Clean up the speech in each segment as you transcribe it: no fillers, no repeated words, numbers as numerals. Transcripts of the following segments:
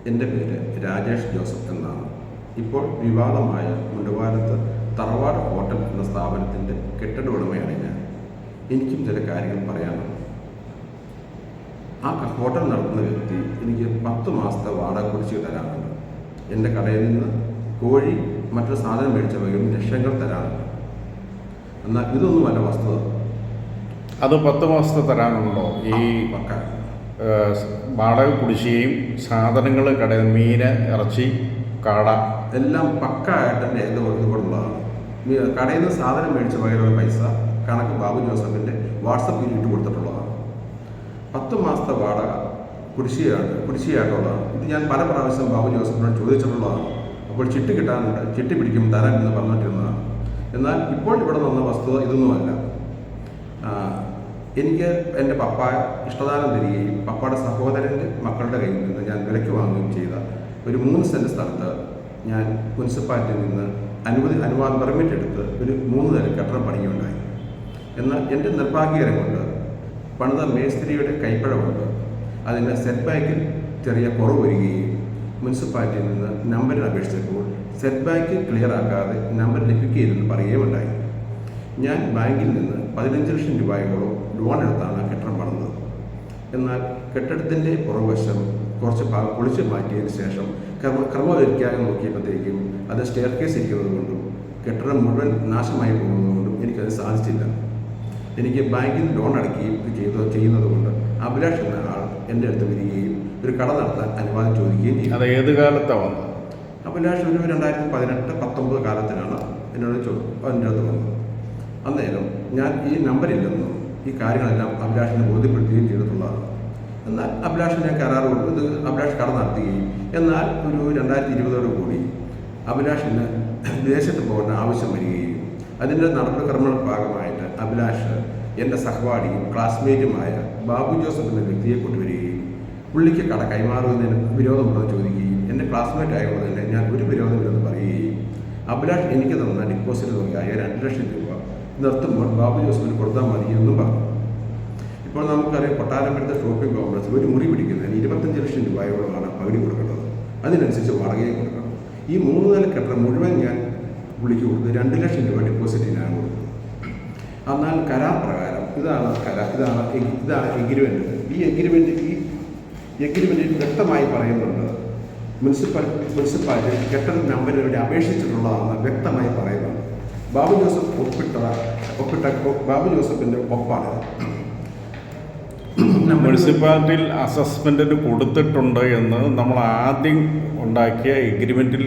എൻ്റെ പേര് രാജേഷ് ജോസഫ് എന്നാണ്. ഇപ്പോൾ വിവാദമായ മുണ്ടുവാലത്ത് തറവാട് ഹോട്ടൽ എന്ന സ്ഥാപനത്തിൻ്റെ കെട്ടിട ഉടമയാണ് ഞാൻ. എനിക്കും ചില കാര്യങ്ങൾ പറയാനുണ്ട്. ആ ഹോട്ടൽ നടത്തുന്ന വ്യക്തി എനിക്ക് 10 മാസത്തെ വാടക കുടിശ്ശിക തരാറുണ്ട്. എൻ്റെ കടയിൽ നിന്ന് കോഴി മറ്റൊരു സാധനം മേടിച്ച വകയും ലക്ഷങ്ങൾ തരാറുണ്ട്. എന്നാൽ ഇതൊന്നുമല്ല വസ്തുത. അത് 10 മാസത്തെ തരാനുണ്ടോ? ഈ വാടക കുടിശ്ശികയും സാധനങ്ങൾ കടയിൽ മീന്, ഇറച്ചി, കാട എല്ലാം പക്ക ആയിട്ട് എൻ്റെ ഇതുകൊണ്ടുള്ളതാണ്. കടയിൽ നിന്ന് സാധനം മേടിച്ച വകയിലുള്ള പൈസ കണക്ക് ബാബു ജോസഫിൻ്റെ വാട്സപ്പിൽ ഇട്ട് കൊടുത്തിട്ടുള്ളതാണ്. 10 മാസത്തെ വാടക കുടിശ്ശികയായിട്ടുള്ളതാണ്. ഇത് ഞാൻ പല പ്രാവശ്യം ബാബു ജോസഫിനോട് ചോദിച്ചിട്ടുള്ളതാണ്. അപ്പോൾ ചിട്ടി കിട്ടാനുണ്ട്, ചിട്ടി പിടിക്കും തരാൻ എന്ന് പറഞ്ഞിട്ടിരുന്നതാണ്. എന്നാൽ ഇപ്പോൾ ഇവിടെ വന്ന വസ്തുത ഇതൊന്നുമല്ല. എനിക്ക് എൻ്റെ പപ്പ ഇഷ്ടദാനം തരികയും പപ്പയുടെ സഹോദരൻ്റെ മക്കളുടെ കയ്യിൽ നിന്ന് ഞാൻ വിലയ്ക്ക് വാങ്ങുകയും ചെയ്ത ഒരു 3 സെൻറ്റ് സ്ഥലത്ത് ഞാൻ മുനിസിപ്പാലിറ്റിയിൽ നിന്ന് അനുവാദം പെർമിറ്റ് എടുത്ത് ഒരു 3 നില കെട്ടിടം പണിയുണ്ടായി. എന്നാൽ എൻ്റെ നിർഭാഗ്യകരം കൊണ്ട് പണിത മേസ്ത്രിയുടെ കൈപ്പിഴ കൊണ്ട് അതിൻ്റെ സെറ്റ് ബാക്കിൽ ചെറിയ കുറവ് വരികയും മുനിസിപ്പാലിറ്റിയിൽ നിന്ന് നമ്പറിന് അപേക്ഷിച്ചപ്പോൾ സെറ്റ് ബാക്ക് ക്ലിയർ ആക്കാതെ നമ്പർ ലഭിക്കുകയില്ലെന്ന് പറയുകയുണ്ടായി. ഞാൻ ബാങ്കിൽ നിന്ന് 15 ലക്ഷം രൂപയോളം ലോൺ എടുത്താണ് കെട്ടിടം പണിതത്. എന്നാൽ കെട്ടിടത്തിൻ്റെ പുറകുവശം കുറച്ച് ഭാഗം പൊളിച്ചു മാറ്റിയതിന് ശേഷം ക്രമവൽക്കരിക്കാൻ നോക്കിയപ്പോഴത്തേക്കും അത് സ്റ്റെയർ കേസ് ഇരിക്കുന്നത് കൊണ്ടും കെട്ടിടം മുഴുവൻ നാശമായി പോകുന്നതുകൊണ്ടും എനിക്കത് സാധിച്ചില്ല. എനിക്ക് ബാങ്കിൽ നിന്ന് ലോൺ അടയ്ക്കുകയും ചെയ്യുന്നത് കൊണ്ട് അഭിലാഷ് എന്ന ആൾ എൻ്റെ അടുത്ത് വരികയും ഒരു കട നടത്താൻ അനുവാദം ചോദിക്കുകയും ചെയ്തു. അത് ഏത് കാലത്താണ് വന്നത്? അഭിലാഷ് ഒരു 2018-19 കാലത്തിലാണ് എൻ്റെ അടുത്ത് വന്നത്. അന്നേരം ഞാൻ ഈ നമ്പറില്ലെന്നും ഈ കാര്യങ്ങളെല്ലാം അഭിലാഷിനെ ബോധ്യപ്പെടുത്തുകയും ചെയ്തിട്ടുള്ളതാണ്. എന്നാൽ അഭിലാഷിനെ കരാർ കൊടുത്ത് ഇത് അഭിലാഷ് കട നടത്തുകയും എന്നാൽ ഒരു 2020 കൂടി അഭിലാഷിന് വിദേശത്ത് പോകേണ്ട ആവശ്യം വരികയും അതിൻ്റെ നടപടിക്രമങ്ങളുടെ ഭാഗമായിട്ട് അഭിലാഷ് എൻ്റെ സഹപാഠിയും ക്ലാസ്മേറ്റുമായ ബാബു ജോസഫ് എന്ന വ്യക്തിയെ കൊണ്ടുവരികയും പുള്ളിക്ക് കട കൈമാറുന്നതിന് വിരോധമുണ്ടെന്ന് ചോദിക്കുകയും എൻ്റെ ക്ലാസ്മേറ്റ് ആയതുകൊണ്ട് തന്നെ ഞാൻ ഒരു വിരോധമില്ലെന്ന് പറയുകയും അഭിലാഷ് എനിക്ക് തന്ന ഡിപ്പോസിറ്റ് തുകയായ 2 ലക്ഷം രൂപ നിർത്തുമ്പോൾ ബാബു ജോസഫിന് കൊടുത്താൽ മതി എന്നും പറഞ്ഞു. ഇപ്പോൾ നമുക്കറിയാം, കൊട്ടാരമ്പലത്തെ ഷോപ്പിംഗ് കോംപ്ലക്സിൽ ഒരു മുറി പിടിക്കുന്നതിന് 25 ലക്ഷം രൂപയോളമാണ് പകുതി കൊടുക്കേണ്ടത്. അതിനനുസരിച്ച് വാടകയും കൊടുക്കണം. ഈ 3 നില കെട്ടിടം മുഴുവൻ ഞാൻ പുള്ളിക്ക് കൊടുത്ത് 2 ലക്ഷം രൂപ ഡിപ്പോസിറ്റിനാണ് കൊടുത്തത്. എന്നാൽ കരാർ പ്രകാരം ഇതാണ് എഗ്രിമെൻ്റ്. ഈ എഗ്രിമെൻറ്റിൽ വ്യക്തമായി പറയുന്നുണ്ട്, മുനിസിപ്പാലിറ്റി കെട്ടിട നമ്പറിന് വേണ്ടി അപേക്ഷിച്ചിട്ടുള്ളതാണെന്ന് വ്യക്തമായി പറയുന്നുണ്ട്. ബാബു ജോസഫിൻ്റെ ഒപ്പാണ് മുനിസിപ്പാലിറ്റിയിൽ അസസ്മെൻറ്റിന് കൊടുത്തിട്ടുണ്ട് എന്ന് നമ്മൾ ആദ്യം ഉണ്ടാക്കിയ എഗ്രിമെൻറ്റിൽ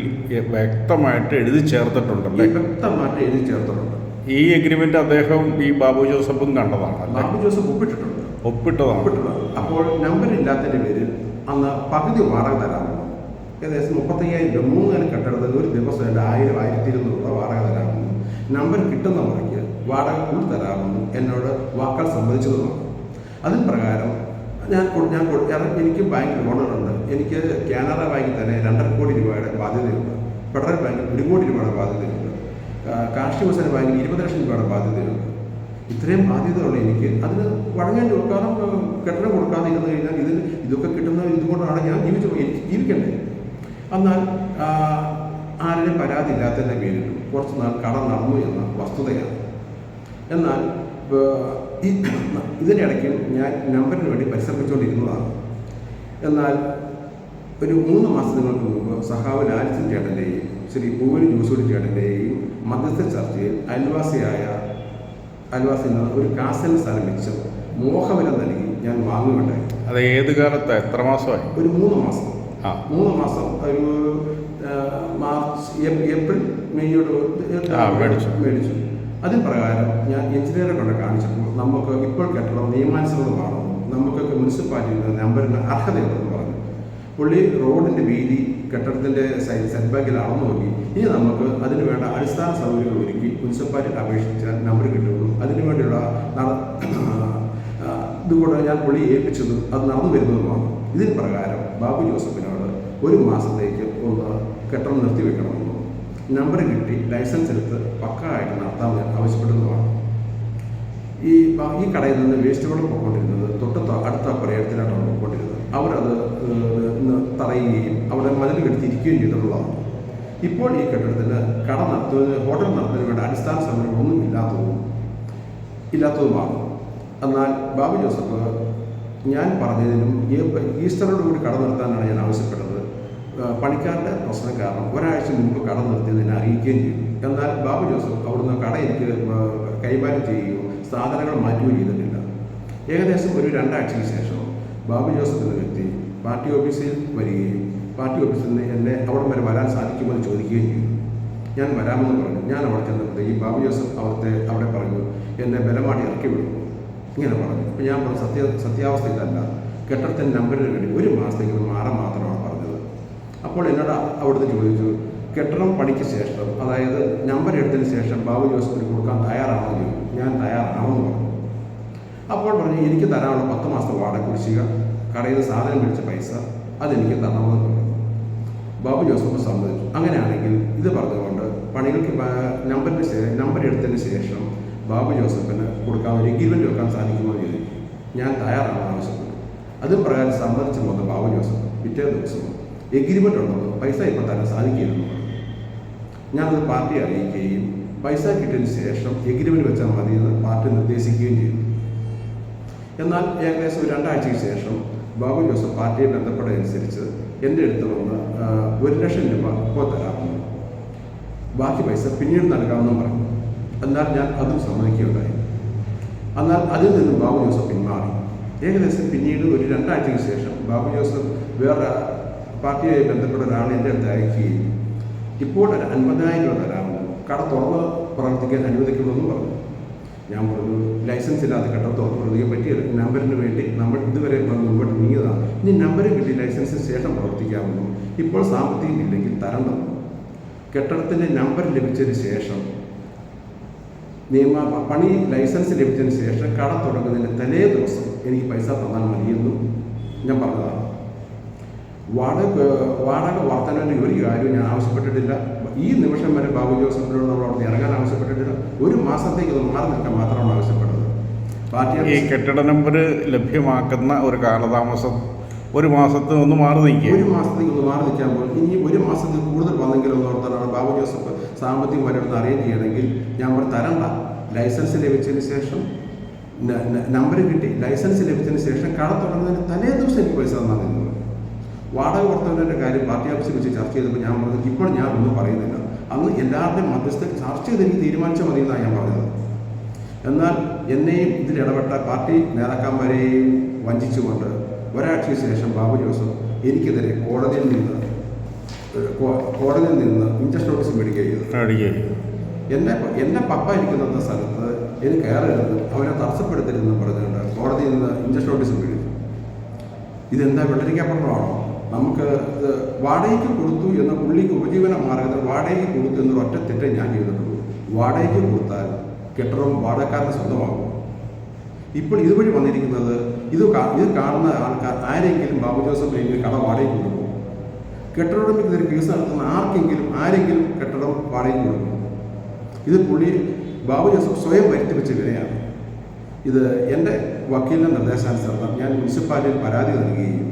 വ്യക്തമായിട്ട് എഴുതി ചേർത്തിട്ടുണ്ടല്ലേ? വ്യക്തമായിട്ട് എഴുതി ചേർത്തിട്ടുണ്ട്. ഈ എഗ്രിമെൻറ്റ് അദ്ദേഹം ഈ ബാബു ജോസഫും കണ്ടതാണ്. ബാബു ജോസഫ് ഒപ്പിട്ടതാണ്. അപ്പോൾ നമ്പറില്ലാത്തതിൻ്റെ പേരിൽ അന്ന് പകുതി വാടക തരാമെന്ന്, ഏകദേശം 35,000 രൂപ 3 നില കെട്ടിടത്തിൽ ഒരു ദിവസം 1000-1200 രൂപ വാടക തരാമെന്നും നമ്പർ കിട്ടുന്ന മുറയ്ക്ക് വാടക കൂടുതൽ തരാമെന്നും എന്നോട് വാക്കാൽ സമ്മതിച്ചതുമാണ്. അതിന് പ്രകാരം എനിക്ക് ബാങ്ക് ലോണുകളുണ്ട്. എനിക്ക് കാനറ ബാങ്കിൽ തന്നെ 2.5 കോടി രൂപയുടെ ബാധ്യതയുണ്ട്. ഫെഡറൽ ബാങ്കിൽ 1 കോടി രൂപയുടെ ബാധ്യതയുണ്ട്. കാർഷിക വികസന ബാങ്കിൽ 20 ലക്ഷം രൂപയുടെ ബാധ്യതയുണ്ട്. ഇത്രയും ബാധ്യതയുള്ള എനിക്ക് അതിന് വഴങ്ങാൻ കാരണം കെട്ടിടം കൊടുക്കാതെ ഇരുന്ന് കഴിഞ്ഞാൽ ഇതൊക്കെ കിട്ടുന്നത് ഇതുകൊണ്ടാണ് ഞാൻ ജീവിക്കണ്ടേ. എന്നാൽ ആരുടെ പരാതി ഇല്ലാത്തതിൻ്റെ പേരിൽ കുറച്ച് നാൾ കട നടന്നു എന്ന വസ്തുതയാണ്. എന്നാൽ ഇതിനിടയ്ക്ക് ഞാൻ നമ്പറിന് വേണ്ടി പരിശ്രമിച്ചുകൊണ്ടിരുന്നതാണ്. എന്നാൽ ഒരു 3 മാസങ്ങൾക്ക് മുമ്പ് സഹാവ് ലാലിസൻ ചേട്ടൻ്റെയും ശ്രീ പൂവലി ജോസൂടി ചേട്ടൻ്റെയും മധ്യസ്ഥ ചർച്ചയിൽ അയൽവാസിയിൽ നിന്ന് ഒരു കാസൽ സ്ഥലം വെച്ച് മോഹവില നൽകി ഞാൻ വാങ്ങുകയുണ്ടായി. അത് ഏത് കാലത്ത്? എത്ര മാസമായി? ഒരു 3 മാസം. 3 മാസം ഒരു ഏപ്രിൽ മെയ്യോട് മേടിച്ചു. അതിന് പ്രകാരം ഞാൻ എഞ്ചിനീയറെ കൊണ്ട് കാണിച്ചപ്പോൾ നമുക്ക് ഇപ്പോൾ കെട്ടിടം നിയമാനുസൃതമാണെന്നും നമുക്ക് മുനിസിപ്പാലിറ്റിയുടെ നമ്പറിന് അർഹതയുണ്ടെന്ന് പറഞ്ഞു. പുള്ളി റോഡിൻ്റെ വീതി കെട്ടിടത്തിൻ്റെ സെറ്റ് ബാക്കിൽ അളന്നു നോക്കി. ഇനി നമുക്ക് അതിന് വേണ്ട അടിസ്ഥാന സൗകര്യങ്ങൾ ഒരുക്കി മുനിസിപ്പാലിറ്റി അപേക്ഷിച്ചാൽ നമ്പർ കിട്ടുമെന്നും അതിനു വേണ്ടിയുള്ള ഇതുകൂടെ ഞാൻ പുള്ളി ഏൽപ്പിച്ചതും അത് നടന്നു വരുന്നതുമാണ്. ഇതിന് പ്രകാരം ബാബു ജോസഫിനോട് 1 മാസത്തേക്ക് ഒന്ന് കെട്ടിടം നിർത്തിവെക്കണമെന്നും നമ്പർ കിട്ടി ലൈസൻസ് എടുത്ത് പക്കായിട്ട് നടത്താമെന്ന് ആവശ്യപ്പെടുന്നതാണ്. ഈ കടയിൽ നിന്ന് വേസ്റ്റ് വെള്ളം പൊയ്ക്കൊണ്ടിരുന്നത് അടുത്ത പ്രയത്നത്തിലായിട്ടാണ് പൊയ്ക്കൊണ്ടിരുന്നത്. അവരത് തടയുകയും അവിടെ മതിൽ കെടുത്തിരിക്കുകയും ചെയ്തിട്ടുള്ളതാണ്. ഇപ്പോൾ ഈ കെട്ടിടത്തിന് കട നടത്തുന്നതിന് ഹോട്ടൽ നടത്തുന്നതിന് വേണ്ട അടിസ്ഥാന സൗകര്യങ്ങളൊന്നും ഇല്ലാത്തതുമാണ്. എന്നാൽ ബാബു ജോസഫ് ഞാൻ പറഞ്ഞതിനും ഈസ്റ്ററോടുകൂടി കട നിർത്താനാണ് ഞാൻ ആവശ്യപ്പെട്ടത്. പണിക്കാരുടെ പ്രശ്നം കാരണം ഒരാഴ്ച മുമ്പ് കട നിർത്തിയതിനെ അറിയിക്കുകയും ചെയ്തു. എന്നാൽ ബാബു ജോസഫ് അവിടുന്ന് കട എനിക്ക് കൈമാറ്റം ചെയ്യുകയോ സാധനങ്ങൾ മാറ്റുകയോ ചെയ്തിട്ടില്ല. ഏകദേശം ഒരു 2 ആഴ്ചയ്ക്ക് ശേഷം ബാബു ജോസഫ് എന്ന വ്യക്തി പാർട്ടി ഓഫീസിൽ വരികയും പാർട്ടി ഓഫീസിൽ നിന്ന് എന്നെ അവിടെ വരെ വരാൻ സാധിക്കുമെന്ന് ചോദിക്കുകയും ചെയ്തു. ഞാൻ വരാമെന്ന് പറഞ്ഞു. ഞാൻ അവിടെ ചെന്നപ്പോൾ ഈ ബാബു ജോസഫ് അവിടെ പറഞ്ഞു, എന്നെ ബലമാടി ഇറക്കി വിടുന്നു ഇങ്ങനെ പറഞ്ഞു. അപ്പോൾ ഞാൻ പറഞ്ഞു സത്യാവസ്ഥ ഇതല്ല, കെട്ടിടത്തിൻ്റെ നമ്പറിന് വേണ്ടി 1 മാസത്തേക്ക് മാറാൻ മാത്രമാണ് പറഞ്ഞത്. അപ്പോൾ എന്നോട് അവിടുന്ന് ചോദിച്ചു, കെട്ടിടം പണിക്ക് ശേഷം, അതായത് നമ്പർ എടുത്തതിന് ശേഷം ബാബു ജോസഫിന് കൊടുക്കാൻ തയ്യാറാണെന്ന് ചോദിച്ചു. ഞാൻ തയ്യാറാണെന്ന് പറഞ്ഞു. അപ്പോൾ പറഞ്ഞു, എനിക്ക് തരാനുള്ള 10 മാസത്തെ വാടക കുടിശ്ശിക, കടയിൽ നിന്ന് സാധനം മേടിച്ച പൈസ അതെനിക്ക് തരണമെന്ന് പറഞ്ഞു. ബാബു ജോസഫ് സമ്മതിച്ചു. അങ്ങനെയാണെങ്കിൽ ഇത് പറഞ്ഞുകൊണ്ട് പണികൾക്ക് നമ്പർ എടുത്തതിന് ശേഷം ബാബു ജോസഫിന് കൊടുക്കാൻ ഒരു എഗ്രിമെൻറ്റ് വെക്കാൻ സാധിക്കുമോ എന്ന് ചോദിച്ചു. ഞാൻ തയ്യാറാണെന്ന് ആവശ്യപ്പെട്ടു. അതും പ്രകാരം സമ്മതിച്ചു പോകുന്ന ബാബു ജോസഫ് പിറ്റേ ദിവസവും എഗ്രിമെൻ്റ് ഉണ്ടെന്ന് പൈസ ഇപ്പോൾ തരാൻ സാധിക്കില്ലെന്ന് പറഞ്ഞു. ഞാനത് പാർട്ടിയെ അറിയിക്കുകയും പൈസ കിട്ടിയതിന് ശേഷം എഗ്രിമെൻറ്റ് വെച്ചാൽ മതിയെന്ന് പാർട്ടി നിർദ്ദേശിക്കുകയും ചെയ്തു. എന്നാൽ ഏകദേശം ഒരു 2 ആഴ്ചയ്ക്ക് ശേഷം ബാബു ജോസഫ് പാർട്ടിയെ ബന്ധപ്പെട്ടതനുസരിച്ച് എൻ്റെ അടുത്ത് വന്ന് 1 ലക്ഷം രൂപ ഇപ്പോൾ തരാമെന്ന്, ബാക്കി പൈസ പിന്നീട് നൽകാമെന്നും പറഞ്ഞു. എന്നാൽ ഞാൻ അതും സമ്മതിക്കുകയുണ്ടായി. എന്നാൽ അതിൽ നിന്നും ബാബു ജോസഫ് പിന്മാറി. ഏകദേശം പിന്നീട് ഒരു 2 ആഴ്ചയ്ക്ക് ശേഷം ബാബു ജോസഫ് വേറെ പാർട്ടിയായി ബന്ധപ്പെട്ട ഒരാൾ എൻ്റെ അടുത്ത് അയക്കുകയും ഇപ്പോൾ 50,000 രൂപ തരാമെന്ന്, കട തുറന്ന് പ്രവർത്തിക്കാൻ അനുവദിക്കുമെന്നും പറഞ്ഞു. ഞാൻ പറഞ്ഞു, ലൈസൻസ് ഇല്ലാത്ത കെട്ടിടം തുറന്ന് പ്രവർത്തിക്കാൻ പറ്റിയ നമ്പറിന് വേണ്ടി നമ്മൾ ഇതുവരെ മുമ്പോട്ട് നീങ്ങിയതാണ്. ഇനി നമ്പർ കിട്ടി ലൈസൻസിന് ശേഷം പ്രവർത്തിക്കാമെന്നും ഇപ്പോൾ സാമ്പത്തികം ഇല്ലെങ്കിൽ തരണമെന്നും, കെട്ടിടത്തിൻ്റെ നമ്പർ ലഭിച്ചതിന് ശേഷം പണി ലൈസൻസ് ലഭിച്ചതിന് ശേഷം കട തുടങ്ങുന്നതിന് തലേ ദിവസം എനിക്ക് പൈസ തന്നാൽ മതിയെന്നും ഞാൻ പറഞ്ഞതാണ്. വാടക വർധനവിൻ്റെ ഒരു കാര്യവും ഞാൻ ആവശ്യപ്പെട്ടിട്ടില്ല. ഈ നിമിഷം വരെ ബാബു ജോസഫിനോട് നമ്മൾ അവിടെ ഇറങ്ങാൻ ആവശ്യപ്പെട്ടിട്ടില്ല. 1 മാസത്തേക്ക് ഒന്ന് മാറി നിൽക്കാൻ മാത്രമാണ് ആവശ്യപ്പെട്ടത്. ഈ കെട്ടിട നമ്പർ ലഭ്യമാക്കുന്ന ഒരു കാലതാമസം 1 മാസത്തിൽ ഒന്ന് മാറി നിൽക്കുക, 1 മാസത്തേക്ക് ഒന്ന് മാറി നിൽക്കാൻ പോലും ഇനി 1 മാസത്തിൽ കൂടുതൽ വന്നെങ്കിലും എന്ന് ഓർത്താണ് ബാബു ജോസഫ് സാമ്പത്തികം വരെടുത്ത് അറേഞ്ച് ചെയ്യണമെങ്കിൽ ഞാൻ അവിടെ തരണ്ട. ലൈസൻസ് ലഭിച്ചതിന് ശേഷം നമ്പർ കിട്ടി ലൈസൻസ് ലഭിച്ചതിന് ശേഷം കട തുടങ്ങുന്നതിന് തലേ ദിവസം എനിക്ക് പൈസ തന്നാൽ മതി. വാടക വർധനവിൻ്റെ കാര്യം പാർട്ടി ഓഫീസിൽ വെച്ച് ചർച്ച ചെയ്തപ്പോൾ ഞാൻ പറഞ്ഞത് ഇപ്പോൾ ഞാൻ ഒന്നും പറയുന്നില്ല, അന്ന് എല്ലാവരുടെയും മധ്യസ്ഥ ചർച്ച ചെയ്ത് എനിക്ക് തീരുമാനിച്ചാൽ മതി എന്നാണ് ഞാൻ പറഞ്ഞത്. എന്നാൽ എന്നെയും ഇതിലിടപെട്ട പാർട്ടി നേതാക്കന്മാരെയും വഞ്ചിച്ചുകൊണ്ട് ഒരാഴ്ചയ്ക്ക് ശേഷം ബാബു ജോസഫ് എനിക്കെതിരെ കോടതിയിൽ നിന്ന് ഇൻജക്ഷൻ നോട്ടീസ് മേടിക്കുകയും എൻ്റെ പപ്പ ഇരിക്കുന്ന സ്ഥലത്ത് എനിക്ക് കയറരുതെന്നും അവനെ തടസ്സപ്പെടുത്തരുതെന്നും പറഞ്ഞുകൊണ്ട് കോടതിയിൽ നിന്ന് ഇൻജക്ഷൻ നോട്ടീസ് മേടിച്ചു. ഇതെന്താ വെള്ളരിക്കപ്പുറമാണോ? നമുക്ക് വാടകയ്ക്ക് കൊടുത്തു എന്ന പുള്ളിക്ക് ഉപജീവന മാർഗത്തിൽ വാടകയ്ക്ക് കൊടുത്തു എന്നൊരു ഒറ്റ തെറ്റേ ഞാൻ ചെയ്തിട്ടുള്ളൂ. വാടകയ്ക്ക് കൊടുത്താൽ കെട്ടിടം വാടകക്കാരന് സ്വന്തമാകും. ഇപ്പോൾ ഇതുവഴി വന്നിരിക്കുന്നത് ഇത് കാണുന്ന ആൾക്കാർ ആരെങ്കിലും ബാബു ജോസഫിനെങ്കിലും കട വാടകയ്ക്ക് കൊടുക്കും. കെട്ടിടത്തിനെതിരെ കേസ് നടത്തുന്ന ആരെങ്കിലും കെട്ടിടം വാടകയ്ക്ക് കൊടുക്കും. ഇത് ബാബു ജോസഫ് സ്വയം വരുത്തി വെച്ച വിലയാണ്. ഇത് എൻ്റെ വക്കീലിൻ്റെ നിർദ്ദേശാനുസരണം ഞാൻ മുനിസിപ്പാലിറ്റിയിൽ പരാതി നൽകുകയും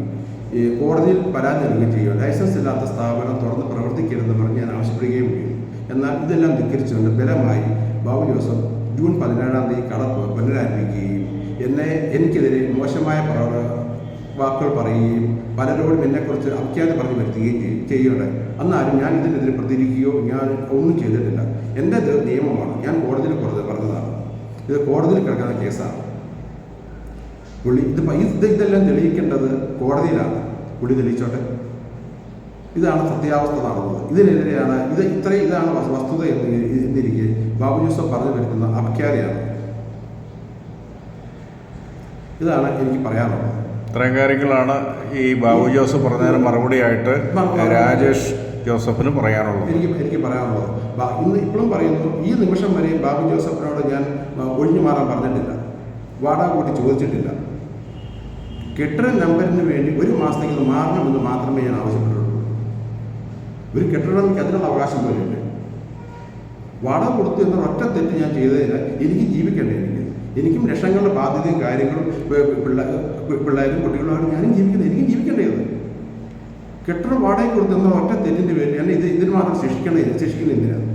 കോടതിയിൽ പരാതി നൽകുകയും ചെയ്യുക. ലൈസൻസ് ഇല്ലാത്ത സ്ഥാപനം തുറന്ന് പ്രവർത്തിക്കരുതെന്ന് പറഞ്ഞ് ഞാൻ ആവശ്യപ്പെടുകയും ചെയ്യും. എന്നാൽ ഇതെല്ലാം ധിക്കരിച്ചുകൊണ്ട് ബലമായി ബാബു ജോസഫ് ജൂൺ 17-ാം തീയതി കട പുനരാരംഭിക്കുകയും എനിക്കെതിരെ മോശമായ വാക്കുകൾ പറയുകയും പലരോടും എന്നെക്കുറിച്ച് അപഖ്യാതി പറഞ്ഞു വരുത്തുകയും ചെയ്യുകയുണ്ടായി. എന്നാലും ഞാൻ ഇതിനെതിരെ പ്രതികരിക്കുകയോ ഞാൻ ഒന്നും ചെയ്തിട്ടില്ല. എൻ്റെ നിയമമാണ്, ഞാൻ കോടതിയിൽ പറഞ്ഞതാണ്. ഇത് കോടതിയിൽ കിടക്കുന്ന കേസാണ്. ഇതെല്ലാം തെളിയിക്കേണ്ടത് കോടതിയിലാണ്. പുള്ളി തെളിയിച്ചോട്ടെ. ഇതാണ് സത്യാവസ്ഥ നടന്നത്. ഇതിനെതിരെയാണ് ഇതാണ് വസ്തുത എന്നിരിക്കെ ബാബു ജോസഫ് പറഞ്ഞു വരുത്തുന്ന അപഖ്യാതിയാണ്. ഇതാണ് എനിക്ക് പറയാനുള്ളത്. ഇത്രയും കാര്യങ്ങളാണ് ഈ ബാബു ജോസഫ് പറഞ്ഞതിന് മറുപടിയായിട്ട് രാജേഷ് ജോസഫിന് പറയാനുള്ളത്. എനിക്ക് പറയാനുള്ളത് ഇപ്പോഴും പറയുന്നു, ഈ നിമിഷം വരെ ബാബു ജോസഫിനോട് ഞാൻ ഒഴിഞ്ഞു മാറാൻ പറഞ്ഞിട്ടില്ല, വാടക കൂട്ടി ചോദിച്ചിട്ടില്ല. കെട്ടിട നമ്പറിന് വേണ്ടി 1 മാസത്തേക്ക് മാറണമെന്ന് മാത്രമേ ഞാൻ ആവശ്യപ്പെട്ടുള്ളൂ. ഒരു കെട്ടിടം അതിനുള്ള അവകാശം പോലെയുണ്ട്. വാടക കൊടുത്തു എന്ന ഒറ്റ തെറ്റ് ഞാൻ ചെയ്തതിന് എനിക്ക് ജീവിക്കണ്ടേ. എനിക്കും ലക്ഷങ്ങളുടെ ബാധ്യതയും കാര്യങ്ങളും പിള്ളേരും കുട്ടികളുമാണ് ഞാനും ജീവിക്കുന്നത്. എനിക്കും ജീവിക്കേണ്ടത്. കെട്ടിട വാടക കൊടുത്തുന്ന ഒറ്റ തെറ്റിൻ്റെ പേരിൽ ഞാൻ ഇതിന് മാത്രം ശിക്ഷിക്കുന്നത് എന്തിനാണ്?